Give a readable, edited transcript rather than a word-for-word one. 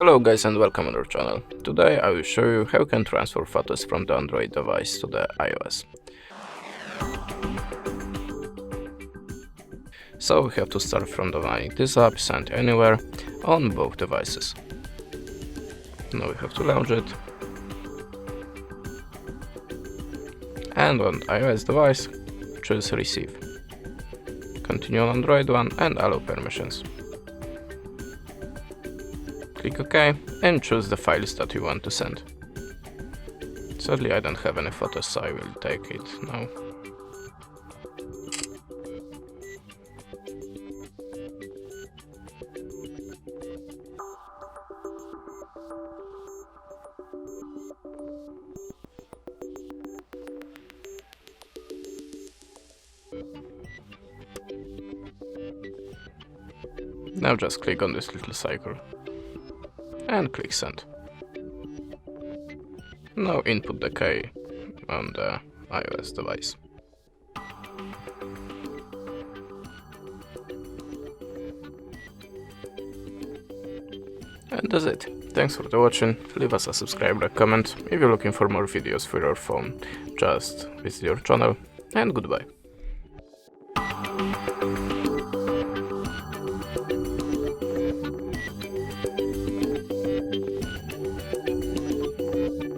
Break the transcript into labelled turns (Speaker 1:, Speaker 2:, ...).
Speaker 1: Hello guys and welcome on our channel. Today I will show you how you can transfer photos from the Android device to the iOS. So we have to start from the running this app, send anywhere, on both devices. Now we have to launch it. And on iOS device, choose receive. Continue on Android one and allow permissions. Click OK and choose the files that you want to send. Sadly I don't have any photos, so I will take it now. Now just click on this little cycle and click send. Now input the key on the iOS device. And that's it. Thanks for watching. Leave us a subscribe, a comment. If you're looking for more videos for your phone, just visit your channel, and goodbye.